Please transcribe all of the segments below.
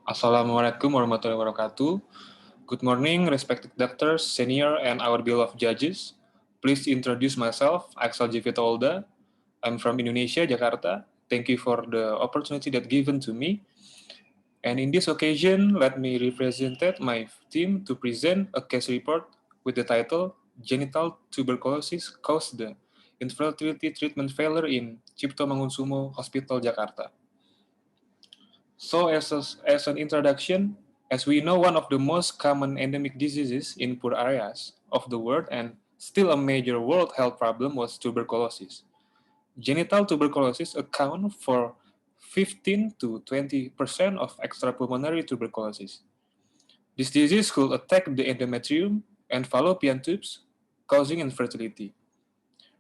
Assalamualaikum warahmatullahi wabarakatuh. Good morning, respected doctors, senior, and our beloved judges. Please introduce myself, Axel Jovito. I'm from Indonesia, Jakarta. Thank you for the opportunity that given to me. And in this occasion, let me represent my team to present a case report with the title Genital Tuberculosis Caused the Infertility Treatment Failure in Cipto Mangunkusumo Hospital, Jakarta. So, as an introduction, as we know, one of the most common endemic diseases in poor areas of the world and still a major world health problem was tuberculosis. Genital tuberculosis account for 15 to 20% of extrapulmonary tuberculosis. This disease could attack the endometrium and fallopian tubes, causing infertility.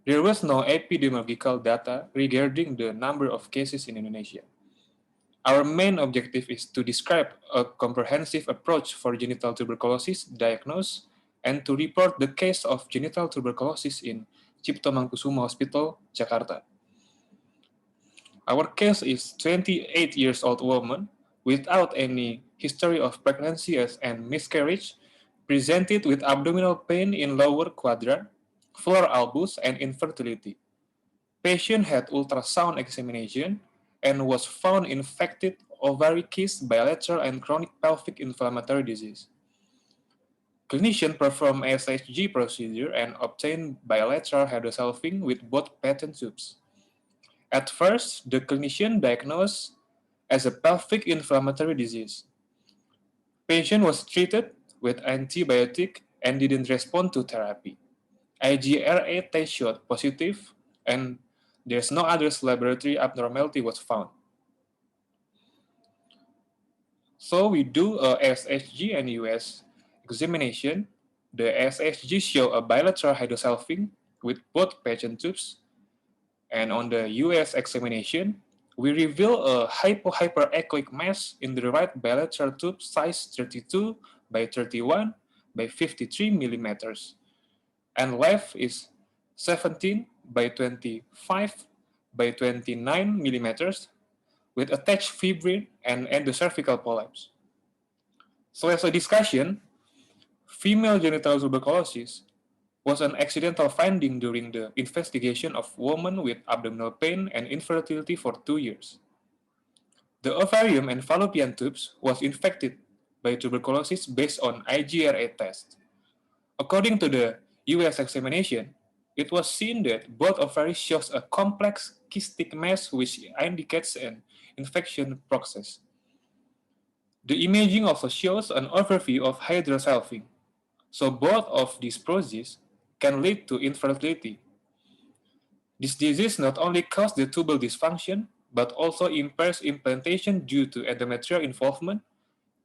There was no epidemiological data regarding the number of cases in Indonesia. Our main objective is to describe a comprehensive approach for genital tuberculosis diagnosis and to report the case of genital tuberculosis in Cipto Mangunkusumo Hospital, Jakarta. Our case is 28 years old woman without any history of pregnancy and miscarriage, presented with abdominal pain in lower quadrant, floor albus, and infertility. Patient had ultrasound examination and was found infected ovary cyst, bilateral, and chronic pelvic inflammatory disease. Clinician performed SHG procedure and obtained bilateral hydrosalping with both patent tubes. At first, the clinician diagnosed as a pelvic inflammatory disease. Patient was treated with antibiotic and didn't respond to therapy. IgRA test showed positive, and there's no other laboratory abnormality was found. So we do a SHG and US examination. The SHG show a bilateral hydrosalping with both patient tubes, and on the US examination, we reveal a hyperechoic mass in the right bilateral tube size 32 by 31 by 53 millimeters, and left is 17 by 25 by 29 millimeters with attached fibrin and endocervical polyps. So as a discussion, female genital tuberculosis was an accidental finding during the investigation of women with abdominal pain and infertility for 2 years. The ovarium and fallopian tubes was infected by tuberculosis based on IgRA test. According to the US examination, it was seen that both ovaries shows a complex cystic mass which indicates an infection process. The imaging also shows an overview of hydrosalping. So both of these processes can lead to infertility. This disease not only causes the tubal dysfunction, but also impairs implantation due to endometrial involvement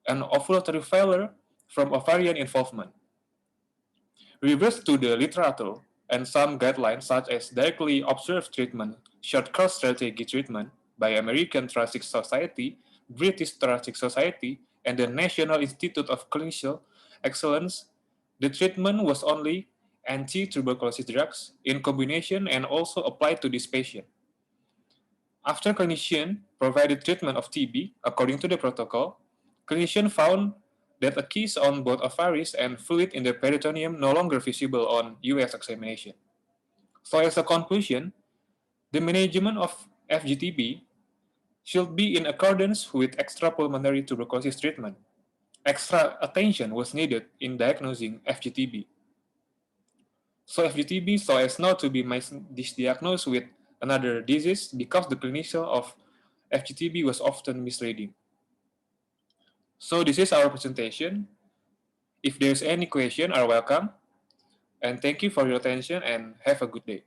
and ovulatory failure from ovarian involvement. Reverse to the literature and some guidelines such as directly observed treatment, short course strategy treatment by American Thoracic Society, British Thoracic Society, and the National Institute of Clinical Excellence. The treatment was only anti-tuberculosis drugs in combination and also applied to this patient. After clinician provided treatment of TB according to the protocol, clinician found that a cyst on both ovaries and fluid in the peritoneum no longer visible on US examination. So as a conclusion, the management of FGTB should be in accordance with extrapulmonary tuberculosis treatment. Extra attention was needed in diagnosing FGTB. So FGTB so as not to be misdiagnosed with another disease because the clinician of FGTB was often misleading. So this is our presentation. If there's any question, are welcome. And thank you for your attention and have a good day.